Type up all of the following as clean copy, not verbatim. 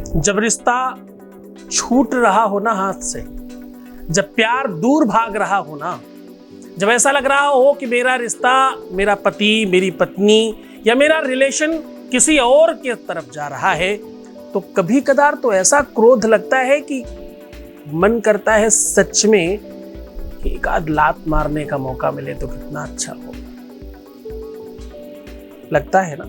जब रिश्ता छूट रहा हो ना हाथ से, जब प्यार दूर भाग रहा हो ना, जब ऐसा लग रहा हो कि मेरा रिश्ता, मेरा पति, मेरी पत्नी या मेरा रिलेशन किसी और की तरफ जा रहा है, तो कभी कदार तो ऐसा क्रोध लगता है कि मन करता है सच में कि एक आध लात मारने का मौका मिले तो कितना अच्छा हो। लगता है ना।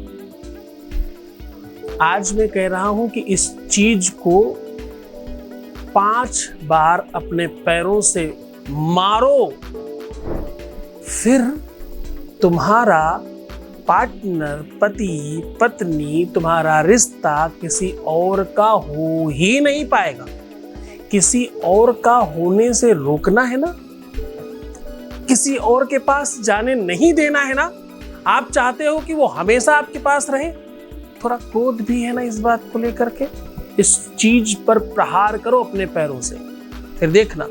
आज मैं कह रहा हूं कि इस चीज को 5 बार अपने पैरों से मारो, फिर तुम्हारा पार्टनर, पति, पत्नी, तुम्हारा रिश्ता किसी और का हो ही नहीं पाएगा। किसी और का होने से रोकना है ना, किसी और के पास जाने नहीं देना है ना। आप चाहते हो कि वो हमेशा आपके पास रहे। थोड़ा क्रोध भी है ना इस बात को लेकर के। इस चीज पर प्रहार करो अपने पैरों से, फिर देखना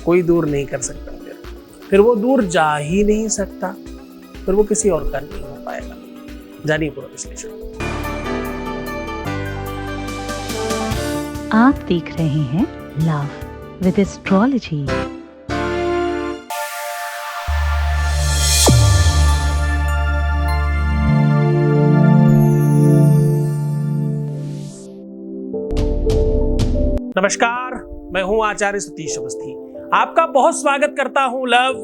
कोई दूर नहीं कर सकता। फिर वो दूर जा ही नहीं सकता, फिर वो किसी और का नहीं हो पाएगा। जानिए पूरा विश्लेषण। आप देख रहे हैं लव विद एस्ट्रोलॉजी। नमस्कार, मैं हूं आचार्य सतीश अवस्थी। आपका बहुत स्वागत करता हूं लव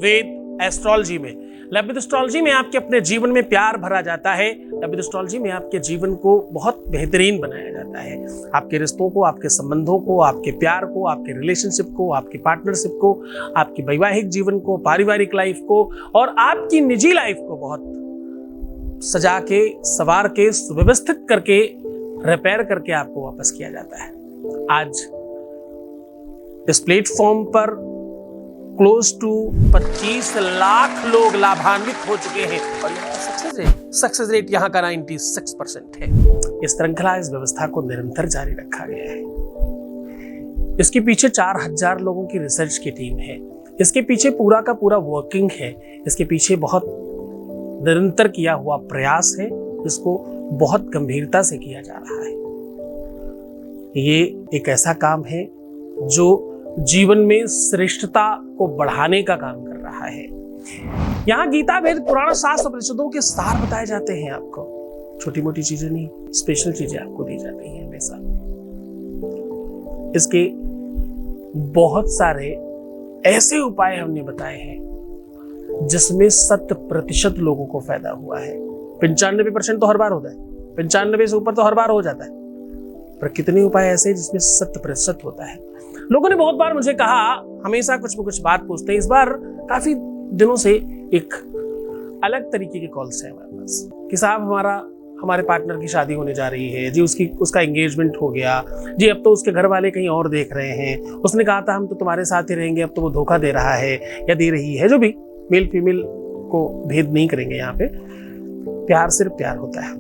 विद एस्ट्रोलॉजी में। लव विद एस्ट्रोलॉजी में आपके अपने जीवन में प्यार भरा जाता है। लव विद एस्ट्रोलॉजी में आपके जीवन को बहुत बेहतरीन बनाया जाता है। आपके रिश्तों को, आपके संबंधों को, आपके प्यार को, आपके रिलेशनशिप को, आपकी पार्टनरशिप को, आपकी वैवाहिक जीवन को, पारिवारिक लाइफ को और आपकी निजी लाइफ को बहुत सजा के, संवार के, सुव्यवस्थित करके, रिपेयर करके आपको वापस किया जाता है। आज इस प्लेटफॉर्म पर क्लोज टू 25 लाख लोग लाभान्वित हो चुके हैं और सक्सेस रेट यहाँ का 96% है। इस श्रृंखला, इस व्यवस्था को निरंतर जारी रखा गया है। इसके पीछे 4000 लोगों की रिसर्च की टीम है। इसके पीछे पूरा का पूरा वर्किंग है। इसके पीछे बहुत निरंतर किया हुआ प्रयास है, जिसको बहुत गंभीरता से किया जा रहा है। ये एक ऐसा काम है जो जीवन में श्रेष्ठता को बढ़ाने का काम कर रहा है। यहाँ गीता, वेद, पुराण, शास्त्र, उपनिषदों के सार बताए जाते हैं आपको। छोटी मोटी चीजें नहीं, स्पेशल चीजें आपको दी जाती हैं हमेशा। इसके बहुत सारे ऐसे उपाय हमने बताए हैं जिसमें 100% लोगों को फायदा हुआ है। 95% तो हर बार होता है, 95 से ऊपर तो हर बार हो जाता है, पर कितने उपाय ऐसे हैं जिसमें 100% होता है। लोगों ने बहुत बार मुझे कहा, हमेशा कुछ न कुछ बात पूछते हैं। इस बार काफी दिनों से एक अलग तरीके के कॉल्स हैं हमारे पास कि साहब हमारे पार्टनर की शादी होने जा रही है जी, उसका एंगेजमेंट हो गया जी, अब तो उसके घर वाले कहीं और देख रहे हैं, उसने कहा था हम तो तुम्हारे साथ ही रहेंगे, अब तो वो धोखा दे रहा है या दे रही है। जो भी, मेल फीमेल को भेद नहीं करेंगे यहाँ पे, प्यार सिर्फ प्यार होता है।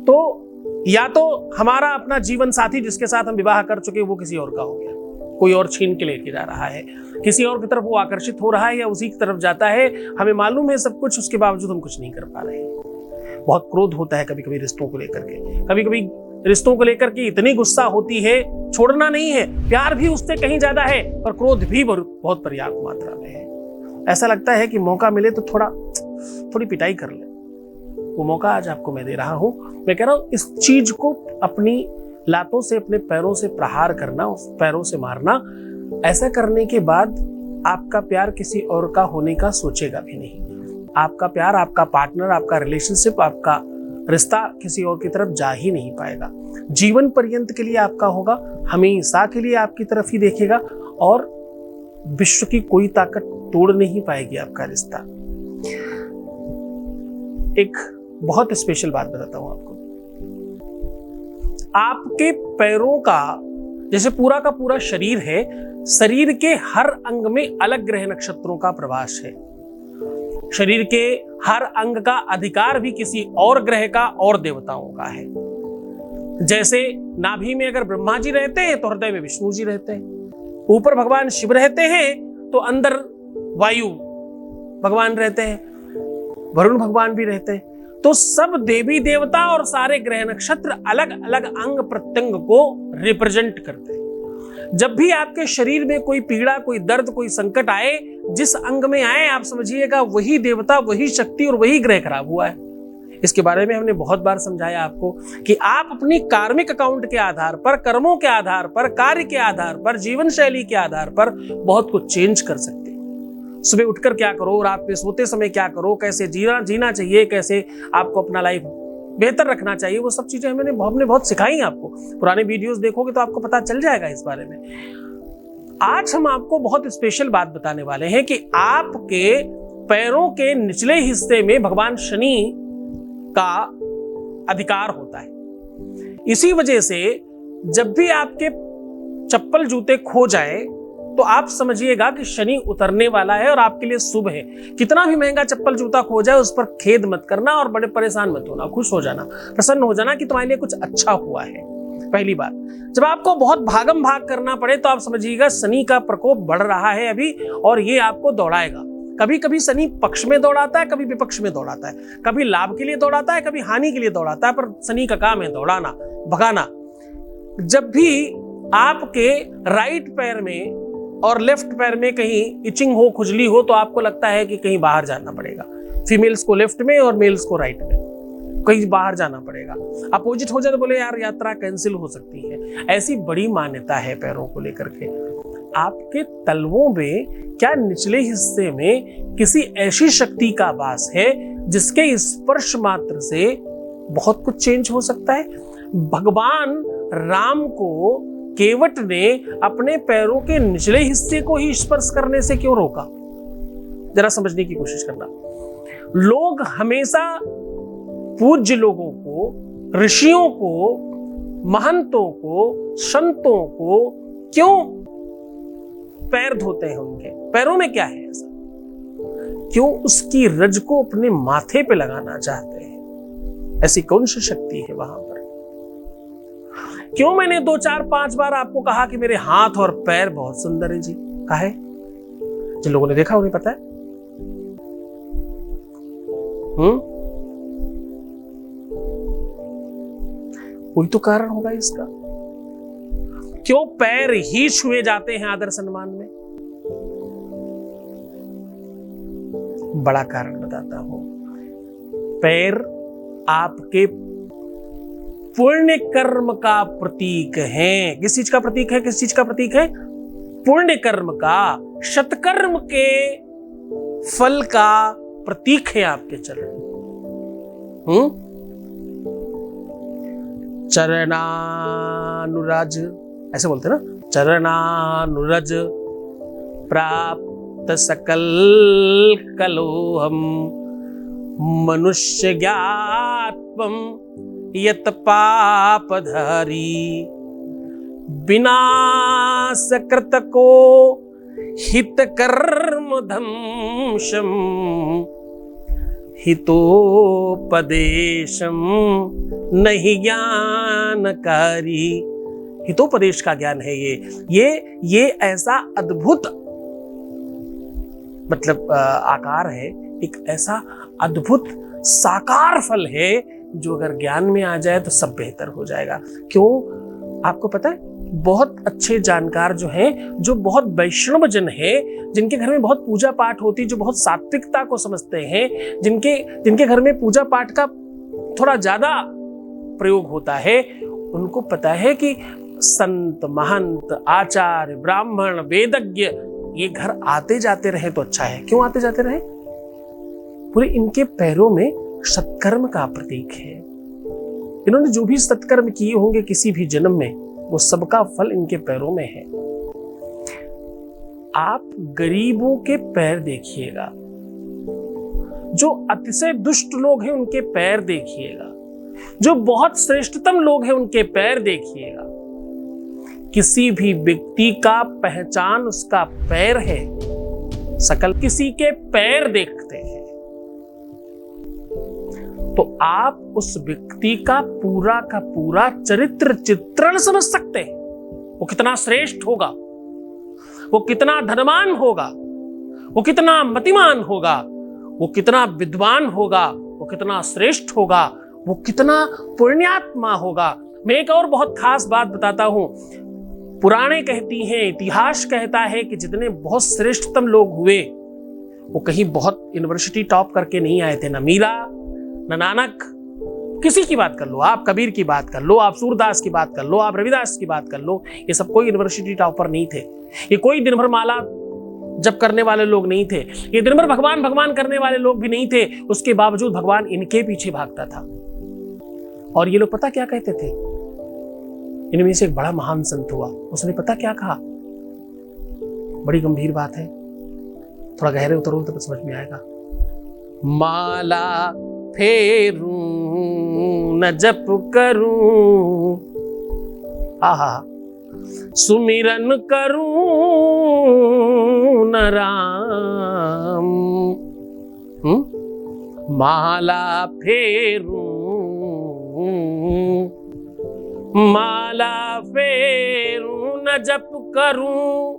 तो या तो हमारा अपना जीवन साथी जिसके साथ हम विवाह कर चुके वो किसी और का हो गया, कोई और छीन के लेके जा रहा है, किसी और की तरफ वो आकर्षित हो रहा है या उसी की तरफ जाता है। हमें मालूम है सब कुछ, उसके बावजूद हम कुछ नहीं कर पा रहे हैं। बहुत क्रोध होता है कभी कभी रिश्तों को लेकर के। कभी कभी रिश्तों को लेकर के इतनी गुस्सा होती है, छोड़ना नहीं है, प्यार भी उससे कहीं ज्यादा है, पर क्रोध भी बहुत पर्याप्त मात्रा में है। ऐसा लगता है कि मौका मिले तो थोड़ी पिटाई कर ले। वो मौका आज आपको मैं दे रहा हूं। मैं कह रहा हूं इस चीज को अपनी लातों से, अपने पैरों से प्रहार करना, उस पैरों से मारना। ऐसा करने के बाद आपका प्यार किसी और का होने का सोचेगा भी नहीं। आपका प्यार, आपका पार्टनर, आपका रिलेशनशिप, आपका रिश्ता किसी और की तरफ जा ही नहीं पाएगा। जीवन पर्यंत के लिए आपका होगा, हमेशा के लिए आपकी तरफ ही देखेगा और विश्व की कोई ताकत तोड़ नहीं पाएगी आपका रिश्ता। एक बहुत स्पेशल बात बताता हूं आपको। आपके पैरों का जैसे पूरा का पूरा शरीर है, शरीर के हर अंग में अलग ग्रह नक्षत्रों का प्रवास है। शरीर के हर अंग का अधिकार भी किसी और ग्रह का और देवताओं का है। जैसे नाभि में अगर ब्रह्मा जी रहते हैं तो हृदय में विष्णु जी रहते हैं, ऊपर भगवान शिव रहते हैं तो अंदर वायु भगवान रहते हैं, वरुण भगवान भी रहते हैं। तो सब देवी देवता और सारे ग्रह नक्षत्र अलग अलग अंग प्रत्यंग को रिप्रेजेंट करते हैं। जब भी आपके शरीर में कोई पीड़ा, कोई दर्द, कोई संकट आए, जिस अंग में आए आप समझिएगा वही देवता, वही शक्ति और वही ग्रह खराब हुआ है। इसके बारे में हमने बहुत बार समझाया आपको कि आप अपनी कार्मिक अकाउंट के आधार पर, कर्मों के आधार पर, कार्य के आधार पर, जीवन शैली के आधार पर बहुत कुछ चेंज कर सकते हैं। सुबह उठकर क्या करो, रात में सोते समय क्या करो, कैसे जीना चाहिए, कैसे आपको अपना लाइफ बेहतर रखना चाहिए, वो सब चीजें हमने बहुत सिखाई आपको। पुराने वीडियोस देखोगे तो आपको पता चल जाएगा इस बारे में। आज हम आपको बहुत स्पेशल बात बताने वाले हैं कि आपके पैरों के निचले हिस्से में भगवान शनि का अधिकार होता है। इसी वजह से जब भी आपके चप्पल जूते खो जाए तो आप समझिएगा कि शनि उतरने वाला है और आपके लिए शुभ है। कितना भी महंगा चप्पल जूता खो जाए उस पर खेद मत करना और बड़े परेशान मत होना, खुश हो जाना, प्रसन्न हो जाना कि तुम्हारे लिए कुछ अच्छा हुआ है। पहली बात, जब आपको बहुत भागम भाग करना पड़े तो आप समझिएगा शनि का प्रकोप बढ़ रहा है अभी और ये आपको दौड़ाएगा। कभी कभी शनि पक्ष में दौड़ाता है, कभी विपक्ष में दौड़ाता है, कभी लाभ के लिए दौड़ाता है, कभी हानि के लिए दौड़ाता है, पर शनि का काम है दौड़ाना, भगाना। जब भी आपके राइट पैर में और लेफ्ट पैर में कहीं इचिंग हो, खुजली हो, तो आपको लगता है कि कहीं बाहर जाना पड़ेगा। फीमेल्स को लेफ्ट में और मेल्स को राइट में, कहीं बाहर जाना पड़ेगा। अपोजिट हो जाए तो बोले यार यात्रा कैंसिल हो सकती है। ऐसी बड़ी मान्यता है पैरों को लेकर के। आपके तलवों में क्या निचले हिस्से में किसी ऐसी शक्ति का वास है जिसके स्पर्श मात्र से बहुत कुछ चेंज हो सकता है। भगवान राम को केवट ने अपने पैरों के निचले हिस्से को ही स्पर्श करने से क्यों रोका? जरा समझने की कोशिश करना। लोग हमेशा पूज्य लोगों को, ऋषियों को, महंतों को, संतों को क्यों पैर धोते हैं? उनके पैरों में क्या है ऐसा? क्यों उसकी रज को अपने माथे पे लगाना चाहते हैं? ऐसी कौन सी शक्ति है वहां पर? क्यों मैंने 2, 4, 5 बार आपको कहा कि मेरे हाथ और पैर बहुत सुंदर है जी? कहा है? जिन लोगों ने देखा उन्हें पता है। कोई तो कारण होगा इसका। क्यों पैर ही छुए जाते हैं आदर सम्मान में? बड़ा कारण बताता हूं। पैर आपके पुण्य कर्म का प्रतीक है। किस चीज का प्रतीक है? किस चीज का प्रतीक है? पुण्य कर्म का, सत्कर्म के फल का प्रतीक है आपके चरण। चरणानुरज, ऐसे बोलते ना, चरणानुरज प्राप्त सकल कलोहम मनुष्य ज्ञात्वम यत पापधारी विनाश कृत को हित कर्म धम्शम हितोपदेशम नहीं ज्ञानकारी। हितोपदेश का ज्ञान है ये ऐसा अद्भुत मतलब आकार है, एक ऐसा अद्भुत साकार फल है जो अगर ज्ञान में आ जाए तो सब बेहतर हो जाएगा। क्यों? आपको पता है, बहुत अच्छे जानकार जो हैं, जो बहुत वैष्णव जन हैं, जिनके घर में बहुत पूजा पाठ होती, जो बहुत सात्विकता को समझते हैं, जिनके घर में पूजा पाठ का थोड़ा ज्यादा प्रयोग होता है, उनको पता है कि संत, महंत, आचार्य, ब्राह्मण, वेदज्ञ ये घर आते जाते रहे तो अच्छा है। क्यों आते जाते रहे? पूरे इनके पैरों में सत्कर्म का प्रतीक है। इन्होंने जो भी सत्कर्म किए होंगे किसी भी जन्म में, वो सबका फल इनके पैरों में है। आप गरीबों के पैर देखिएगा, जो अतिशय दुष्ट लोग हैं उनके पैर देखिएगा, जो बहुत श्रेष्ठतम लोग हैं उनके पैर देखिएगा। किसी भी व्यक्ति का पहचान उसका पैर है। सकल किसी के पैर देखते हैं तो आप उस व्यक्ति का पूरा चरित्र चित्रण समझ सकते हैं। वो कितना श्रेष्ठ होगा, वो कितना धनवान होगा, वो कितना मतिमान होगा, वो कितना विद्वान होगा, वो कितना श्रेष्ठ होगा, वो कितना पुण्यात्मा होगा। मैं एक और बहुत खास बात बताता हूं। पुराणे कहती हैं, इतिहास कहता है कि जितने बहुत श्रेष्ठतम लोग हुए वो कहीं बहुत यूनिवर्सिटी टॉप करके नहीं आए थे। ना मीरा, ना नानक, किसी की बात कर लो आप, कबीर की बात कर लो आप, सूरदास की बात कर लो आप, रविदास की बात कर लो, ये सब कोई यूनिवर्सिटी टॉपर नहीं थे। ये कोई दिन भर माला जप करने वाले लोग नहीं थे। ये दिन भर भगवान भगवान करने वाले लोग भी नहीं थे। उसके बावजूद भगवान इनके पीछे भागता था। और ये लोग पता क्या कहते थे? इनमें से एक बड़ा महान संत हुआ, उसने पता क्या कहा? बड़ी गंभीर बात है, थोड़ा गहरे उतरो तो समझ में आएगा। माला फेरूं न जप करूं, आहा, सुमिरन करूं न राम। माला फेरूं, माला फेरूं न जप करूं,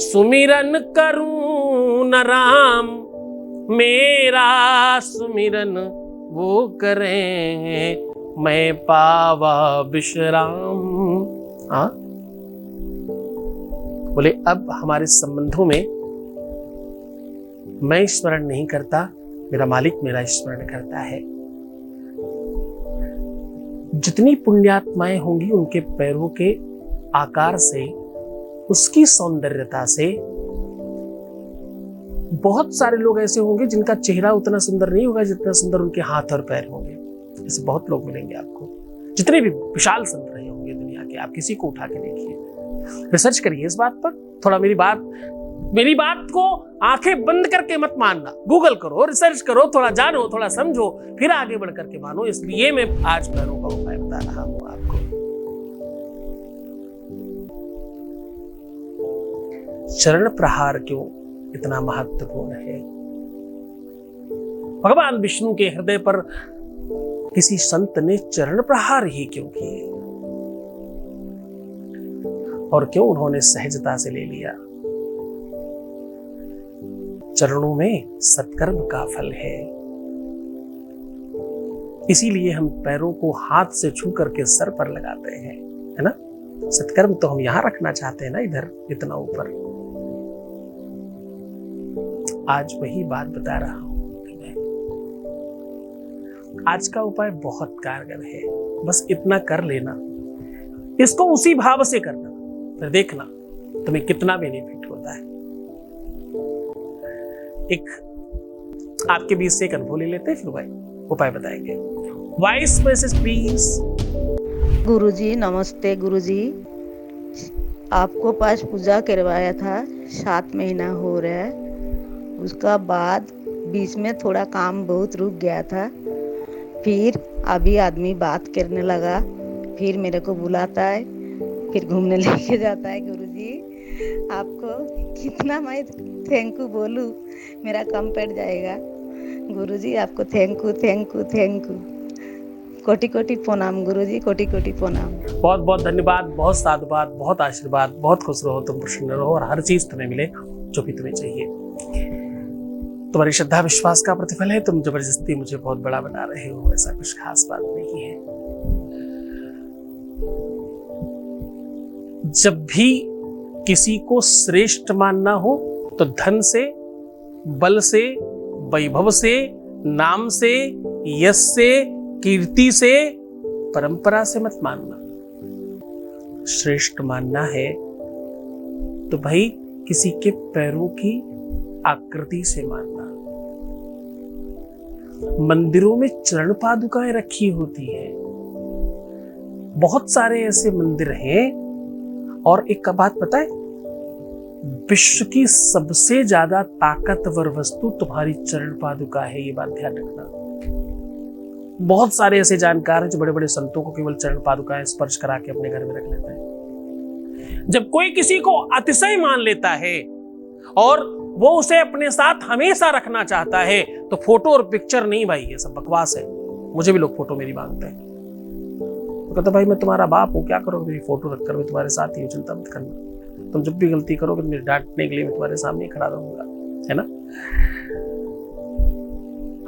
सुमिरन करूं न राम। मेरा सुमिरन वो करें, मैं पावा विश्राम। हाँ, बोले अब हमारे संबंधों में मैं स्मरण नहीं करता, मेरा मालिक मेरा स्मरण करता है। जितनी पुण्यात्माएं होंगी उनके पैरों के आकार से, उसकी सौंदर्यता से, बहुत सारे लोग ऐसे होंगे जिनका चेहरा उतना सुंदर नहीं होगा जितना सुंदर उनके हाथ और पैर होंगे। ऐसे बहुत लोग मिलेंगे आपको, जितने भी विशाल संत रहे होंगे दुनिया के, आप किसी को उठा के देखिए, रिसर्च करिए इस बात पर। थोड़ा मेरी बात को आंखें बंद करके मत मानना, गूगल करो, रिसर्च करो, थोड़ा जानो, थोड़ा समझो, फिर आगे बढ़ करके मानो। इसलिए मैं आज पैरों का उपाय बता रहा हूं आपको। चरण प्रहार क्यों इतना महत्वपूर्ण है? भगवान विष्णु के हृदय पर किसी संत ने चरण प्रहार ही क्यों किए, और क्यों उन्होंने सहजता से ले लिया? चरणों में सत्कर्म का फल है, इसीलिए हम पैरों को हाथ से छू करके सर पर लगाते हैं, है ना? सत्कर्म तो हम यहां रखना चाहते हैं ना, इधर इतना ऊपर। आज वही बात बता रहा हूं कि मैं आज का उपाय बहुत कारगर है। बस इतना कर लेना, इसको उसी भाव से करना, फिर देखना तुम्हें कितना बेनिफिट होता है। एक आपके बीच से एक अनुभव ले लेते हैं, फिर भाई उपाय बताएंगे। Voice message please. गुरुजी नमस्ते। गुरुजी, आपको पास पूजा करवाया था, 7 महीना हो रहा है। उसका बाद बीच में थोड़ा काम बहुत रुक गया था, फिर अभी आदमी बात करने लगा, फिर मेरे को बुलाता है, फिर घूमने लेके जाता है। गुरुजी आपको कितना मैं थैंक यू बोलूं, मेरा कम पड़ जाएगा। गुरुजी आपको thank you thank you thank you, कोटि कोटि प्रणाम गुरुजी, कोटि कोटि प्रणाम। बहुत बहुत धन्यवाद, बहुत साधुवाद, बहुत आशीर्वाद, बहुत खुश रहो, तुम प्रसन्न रहो और हर चीज तुम्हें मिले जो भी तुम्हें चाहिए। तुम्हारी श्रद्धा विश्वास का प्रतिफल है। तुम जबरदस्ती मुझे बहुत बड़ा बना रहे हो, ऐसा कुछ खास बात नहीं है। जब भी किसी को श्रेष्ठ मानना हो तो धन से, बल से, वैभव से, नाम से, यश से, कीर्ति से, परंपरा से मत मानना। श्रेष्ठ मानना है तो भाई किसी के पैरों की आकृति से मानना। मंदिरों में चरण पादुकाएं रखी होती हैं, बहुत सारे ऐसे मंदिर हैं। और एक का बात पता है, विश्व की सबसे ज्यादा ताकतवर वस्तु तुम्हारी चरण पादुका है, ये बात ध्यान रखना। बहुत सारे ऐसे जानकार हैं जो बड़े बड़े संतों को केवल चरण पादुकाएं स्पर्श करा के अपने घर में रख लेते हैं। जब कोई किसी को अतिशय मान लेता है और वो उसे अपने साथ हमेशा रखना चाहता है तो फोटो और पिक्चर नहीं भाई, ये सब बकवास है। मुझे भी लोग फोटो मेरी मांगते हैं, तो कहते भाई मैं तुम्हारा बाप हूं, क्या करोगे मेरी फोटो रखकर, मैं तुम्हारे साथ ही हूं, चिंता मत करना। तुम जब भी गलती करोगे तो मेरे डांटने के लिए मैं तुम्हारे सामने खड़ा रहूंगा, है ना?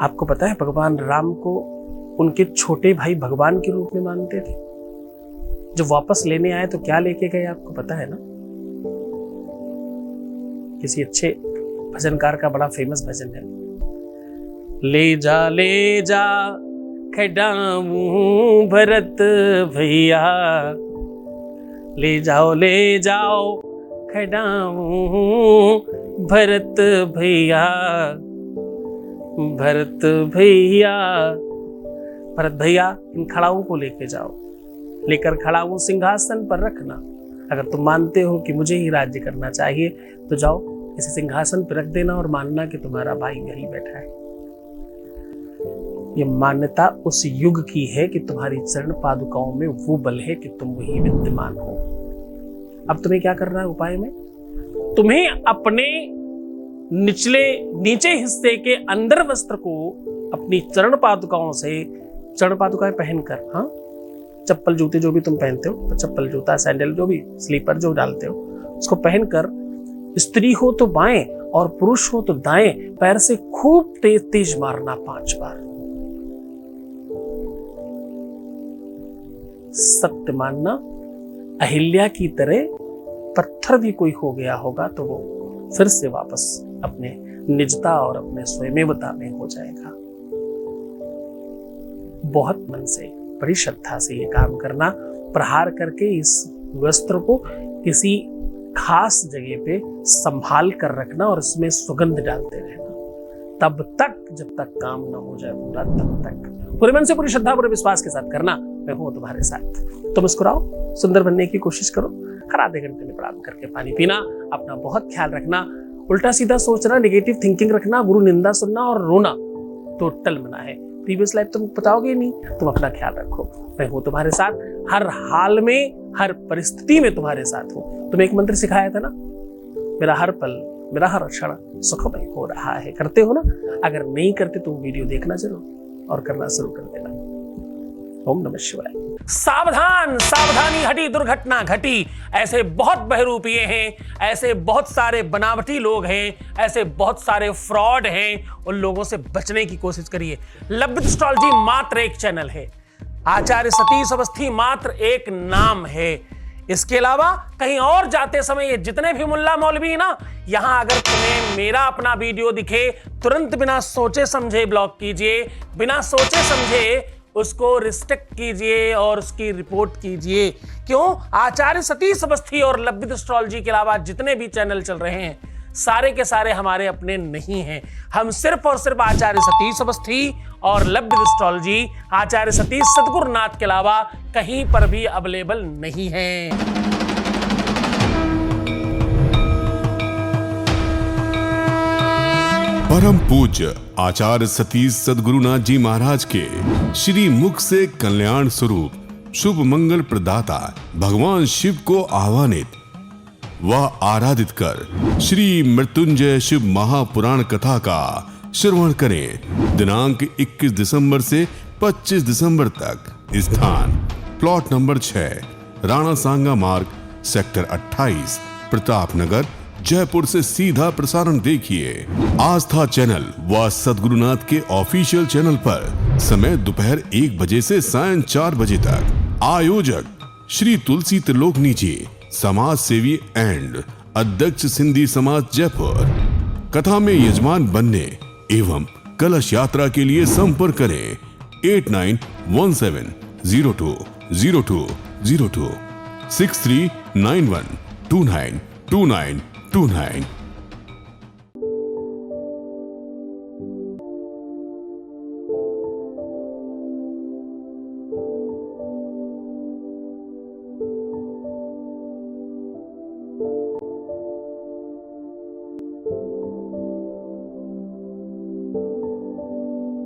आपको पता है भगवान राम को उनके छोटे भाई भगवान के रूप में मानते थे। जब वापस लेने आए तो क्या लेके गए आपको पता है ना? किसी अच्छे भजनकार का बड़ा फेमस भजन है, ले जा खडाऊं भरत भैया, ले जाओ खडाऊं भरत भैया, भरत भैया इन खड़ाओं को लेके जाओ, लेकर खड़ाऊं सिंहासन पर रखना। अगर तुम मानते हो कि मुझे ही राज्य करना चाहिए तो जाओ इसे सिंहासन पर रख देना और मानना कि तुम्हारा भाई यही बैठा है। ये मान्यता उस युग की है कि तुम्हारी चरण पादुकाओं में वो बल है कि तुम वही विद्यमान हो। अब तुम्हें क्या करना है उपाय में? तुम्हें अपने नीचे हिस्से के अंदर वस्त्र को अपनी चरण पादुकाओं से, चरण पादुकाएं पहनकर, हाँ, चप्पल जूते जो भी तुम पहनते हो, चप्पल जूता सैंडल जो भी स्लीपर जो डालते हो, उसको पहनकर स्त्री हो तो बाएं और पुरुष हो तो दाएं पैर से खूब तेज तेज मारना 5 बार। सत्य मानना, अहिल्या की तरह पत्थर भी कोई हो गया होगा तो वो फिर से वापस अपने निजता और अपने स्वयमेवता में हो जाएगा। बहुत मन से, बड़ी श्रद्धा से ये काम करना। प्रहार करके इस वस्त्र को किसी खास जगह पे संभाल कर रखना और इसमें सुगंध डालते रहना तब तक जब तक काम ना हो जाए पूरा, तब तक पूरे मन से, पूरी श्रद्धा, पूरे विश्वास के साथ करना। मैं हूं तुम्हारे साथ। तो मुस्कुराओ, सुंदर बनने की कोशिश करो, हर आधे घंटे में प्रणाम करके पानी पीना, अपना बहुत ख्याल रखना, उल्टा सीधा सोचना, नेगेटिव थिंकिंग रखना, गुरु निंदा सुनना और रोना टोटल मना है। प्रीवियस लाइफ तुम बताओगे नहीं, तुम अपना ख्याल रखो। मैं हूं तुम्हारे साथ, हर हाल में, हर परिस्थिति में तुम्हारे साथ हूं। तुम्हें एक मंत्र सिखाया था ना, मेरा हर पल, मेरा हर क्षण सुखमय हो रहा है। करते हो ना? अगर नहीं करते तो वीडियो देखना जरूर और करना शुरू कर देना। ओम नमः शिवाय। सावधान, सावधानी हटी, दुर्घटना घटी। ऐसे बहुत बहरूपिये हैं, ऐसे बहुत सारे बनावटी लोग हैं, ऐसे बहुत सारे फ्रॉड हैं। उन लोगों से बचने की कोशिश करिए। लब्ध एस्ट्रोलॉजी मात्र एक चैनल है, आचार्य सतीश अवस्थी मात्र एक नाम है। इसके अलावा कहीं और जाते समय ये जितने भी मुल्ला मौलवी ना, यहां अगर तुम्हें मेरा अपना वीडियो दिखे, तुरंत बिना सोचे समझे ब्लॉक कीजिए, बिना सोचे समझे उसको रिस्ट्रिक्ट कीजिए और उसकी रिपोर्ट कीजिए। क्यों? आचार्य सतीश अवस्थी और लब्ध एस्ट्रोलॉजी के अलावा जितने भी चैनल चल रहे हैं, सारे के सारे हमारे अपने नहीं हैं। हम सिर्फ और सिर्फ आचार्य सतीश अवस्थी और लब्ध एस्ट्रोलॉजी, आचार्य सतीश सद्गुरुनाथ के अलावा कहीं पर भी अवेलेबल नहीं है। परम पूज्य आचार्य सतीश सद्गुरुनाथ जी महाराज के श्री मुख से कल्याण स्वरूप शुभ मंगल प्रदाता भगवान शिव को आह्वानित व आराधित कर श्री मृत्युंजय शिव महापुराण कथा का श्रवण करें। दिनांक 21 दिसंबर से 25 दिसंबर तक। स्थान प्लॉट नंबर 6, राणा सांगा मार्ग, सेक्टर 28, प्रतापनगर, जयपुर से सीधा प्रसारण देखिए आस्था चैनल व सद्गुरुनाथ के ऑफिशियल चैनल पर। समय दोपहर 1 बजे से सायं 4 बजे तक। आयोजक श्री तुलसी त्रिलोकनी जी, समाज सेवी एंड अध्यक्ष सिंधी समाज जयपुर। कथा में यजमान बनने एवं कलश यात्रा के लिए संपर्क करें 8917020202 6391292929